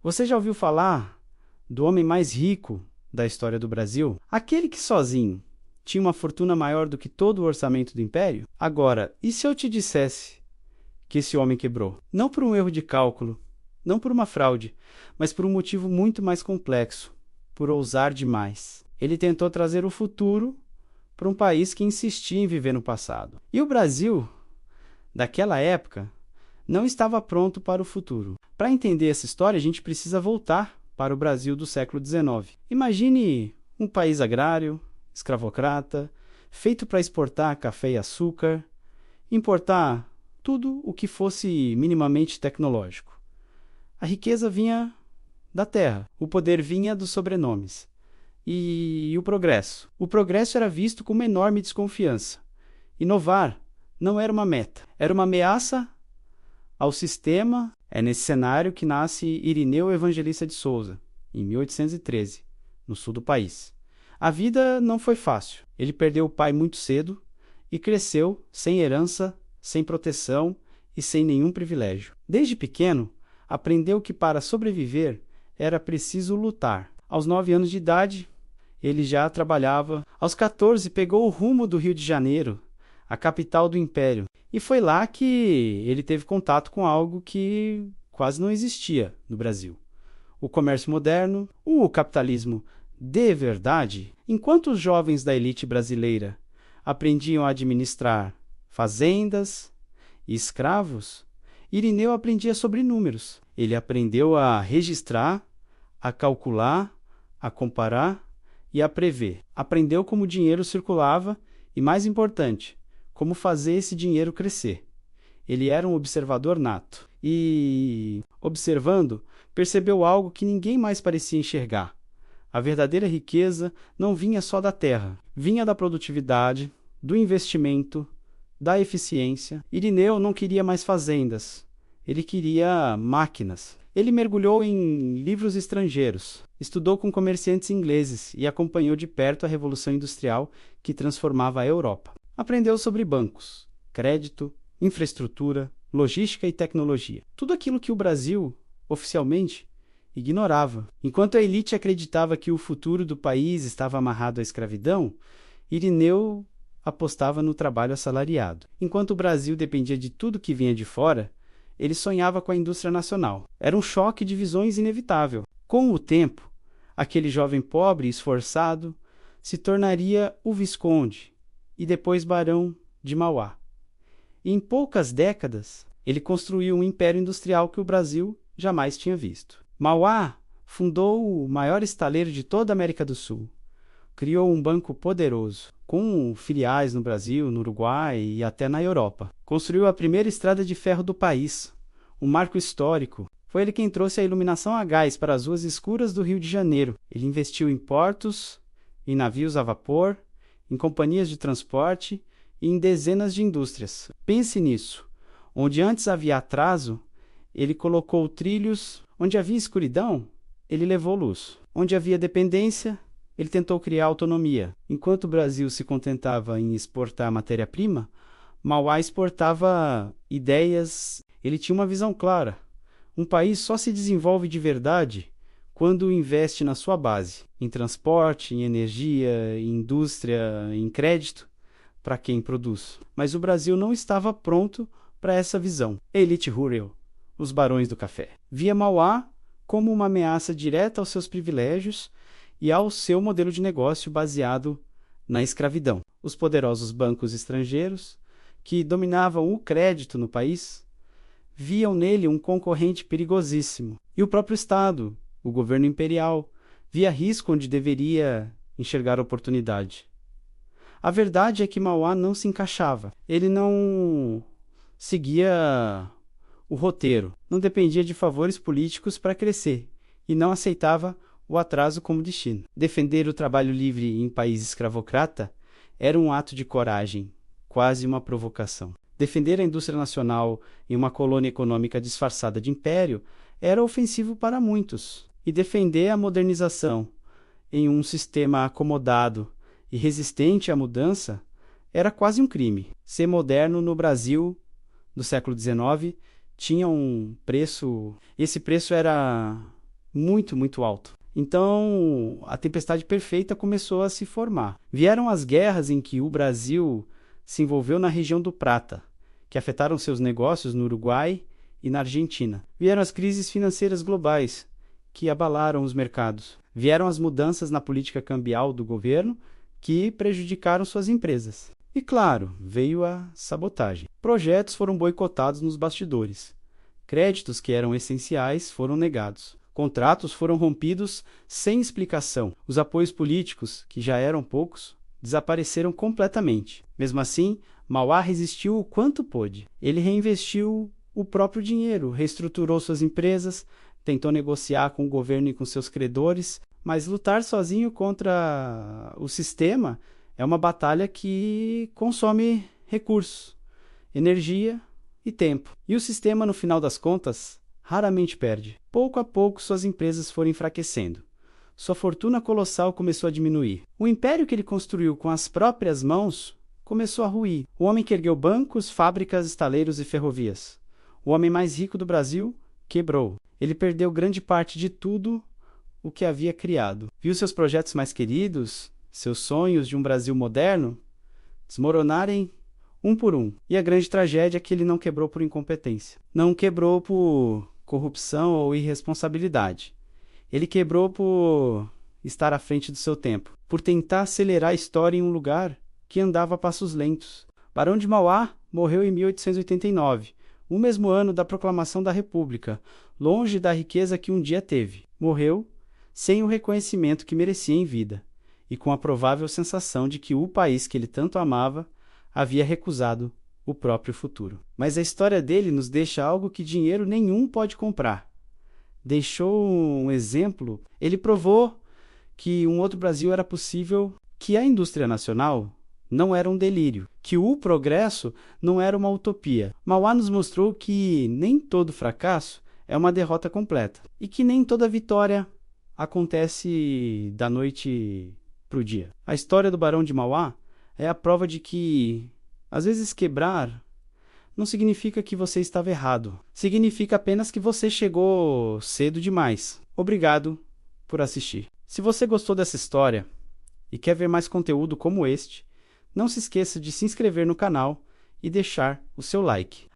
Você já ouviu falar do homem mais rico da história do Brasil? Aquele que sozinho tinha uma fortuna maior do que todo o orçamento do império? Agora, e se eu te dissesse que esse homem quebrou? Não por um erro de cálculo, não por uma fraude, mas por um motivo muito mais complexo, por ousar demais. Ele tentou trazer o futuro para um país que insistia em viver no passado. E o Brasil, daquela época, não estava pronto para o futuro. Para entender essa história, a gente precisa voltar para o Brasil do século XIX. Imagine um país agrário, escravocrata, feito para exportar café e açúcar, importar tudo o que fosse minimamente tecnológico. A riqueza vinha da terra, o poder vinha dos sobrenomes. E o progresso? O progresso era visto com uma enorme desconfiança. Inovar não era uma meta, era uma ameaça ao sistema. É nesse cenário que nasce Irineu Evangelista de Souza, em 1813, no sul do país. A vida não foi fácil. Ele perdeu o pai muito cedo e cresceu sem herança, sem proteção e sem nenhum privilégio. Desde pequeno, aprendeu que para sobreviver era preciso lutar. Aos 9 anos de idade, ele já trabalhava. Aos 14, pegou o rumo do Rio de Janeiro, a capital do Império. E foi lá que ele teve contato com algo que quase não existia no Brasil. O comércio moderno, o capitalismo de verdade. Enquanto os jovens da elite brasileira aprendiam a administrar fazendas e escravos, Irineu aprendia sobre números. Ele aprendeu a registrar, a calcular, a comparar e a prever. Aprendeu como o dinheiro circulava e, mais importante, como fazer esse dinheiro crescer. Ele era um observador nato e, observando, percebeu algo que ninguém mais parecia enxergar. A verdadeira riqueza não vinha só da terra, vinha da produtividade, do investimento, da eficiência. Irineu não queria mais fazendas, ele queria máquinas. Ele mergulhou em livros estrangeiros, estudou com comerciantes ingleses e acompanhou de perto a Revolução Industrial que transformava a Europa. Aprendeu sobre bancos, crédito, infraestrutura, logística e tecnologia. Tudo aquilo que o Brasil, oficialmente, ignorava. Enquanto a elite acreditava que o futuro do país estava amarrado à escravidão, Irineu apostava no trabalho assalariado. Enquanto o Brasil dependia de tudo que vinha de fora, ele sonhava com a indústria nacional. Era um choque de visões inevitável. Com o tempo, aquele jovem pobre e esforçado se tornaria o Visconde e depois Barão de Mauá. E em poucas décadas, ele construiu um império industrial que o Brasil jamais tinha visto. Mauá fundou o maior estaleiro de toda a América do Sul. Criou um banco poderoso, com filiais no Brasil, no Uruguai e até na Europa. Construiu a primeira estrada de ferro do país, um marco histórico. Foi ele quem trouxe a iluminação a gás para as ruas escuras do Rio de Janeiro. Ele investiu em portos, em navios a vapor, em companhias de transporte e em dezenas de indústrias. Pense nisso. Onde antes havia atraso, ele colocou trilhos. Onde havia escuridão, ele levou luz. Onde havia dependência, ele tentou criar autonomia. Enquanto o Brasil se contentava em exportar matéria-prima, Mauá exportava ideias. Ele tinha uma visão clara. Um país só se desenvolve de verdade quando investe na sua base, em transporte, em energia, em indústria, em crédito, para quem produz. Mas o Brasil não estava pronto para essa visão. A elite rural, os barões do café, via Mauá como uma ameaça direta aos seus privilégios e ao seu modelo de negócio baseado na escravidão. Os poderosos bancos estrangeiros, que dominavam o crédito no país, viam nele um concorrente perigosíssimo. E o próprio Estado, o governo imperial, via risco onde deveria enxergar oportunidade. A verdade é que Mauá não se encaixava. Ele não seguia o roteiro, não dependia de favores políticos para crescer e não aceitava o atraso como destino. Defender o trabalho livre em país escravocrata era um ato de coragem, quase uma provocação. Defender a indústria nacional em uma colônia econômica disfarçada de império era ofensivo para muitos. E defender a modernização em um sistema acomodado e resistente à mudança era quase um crime. Ser moderno no Brasil do século XIX tinha um preço. Esse preço era muito, muito alto. Então, a tempestade perfeita começou a se formar. Vieram as guerras em que o Brasil se envolveu na região do Prata, que afetaram seus negócios no Uruguai e na Argentina. Vieram as crises financeiras globais, que abalaram os mercados. Vieram as mudanças na política cambial do governo, que prejudicaram suas empresas. E claro, veio a sabotagem. Projetos foram boicotados nos bastidores. Créditos que eram essenciais foram negados. Contratos foram rompidos sem explicação. Os apoios políticos, que já eram poucos, desapareceram completamente. Mesmo assim, Mauá resistiu o quanto pôde. Ele reinvestiu o próprio dinheiro, reestruturou suas empresas, tentou negociar com o governo e com seus credores, mas lutar sozinho contra o sistema é uma batalha que consome recursos, energia e tempo. E o sistema, no final das contas, raramente perde. Pouco a pouco, suas empresas foram enfraquecendo. Sua fortuna colossal começou a diminuir. O império que ele construiu com as próprias mãos começou a ruir. O homem que ergueu bancos, fábricas, estaleiros e ferrovias. O homem mais rico do Brasil quebrou. Ele perdeu grande parte de tudo o que havia criado. Viu seus projetos mais queridos, seus sonhos de um Brasil moderno, desmoronarem um por um. E a grande tragédia é que ele não quebrou por incompetência. Não quebrou por corrupção ou irresponsabilidade. Ele quebrou por estar à frente do seu tempo, por tentar acelerar a história em um lugar que andava a passos lentos. Barão de Mauá morreu em 1889, o mesmo ano da proclamação da República, longe da riqueza que um dia teve. Morreu sem o reconhecimento que merecia em vida, e com a provável sensação de que o país que ele tanto amava havia recusado o próprio futuro. Mas a história dele nos deixa algo que dinheiro nenhum pode comprar. Deixou um exemplo, ele provou que um outro Brasil era possível, que a indústria nacional não era um delírio, que o progresso não era uma utopia. Mauá nos mostrou que nem todo fracasso é uma derrota completa, e que nem toda vitória acontece da noite para o dia. A história do Barão de Mauá é a prova de que, às vezes, quebrar não significa que você estava errado. Significa apenas que você chegou cedo demais. Obrigado por assistir. Se você gostou dessa história e quer ver mais conteúdo como este, não se esqueça de se inscrever no canal e deixar o seu like.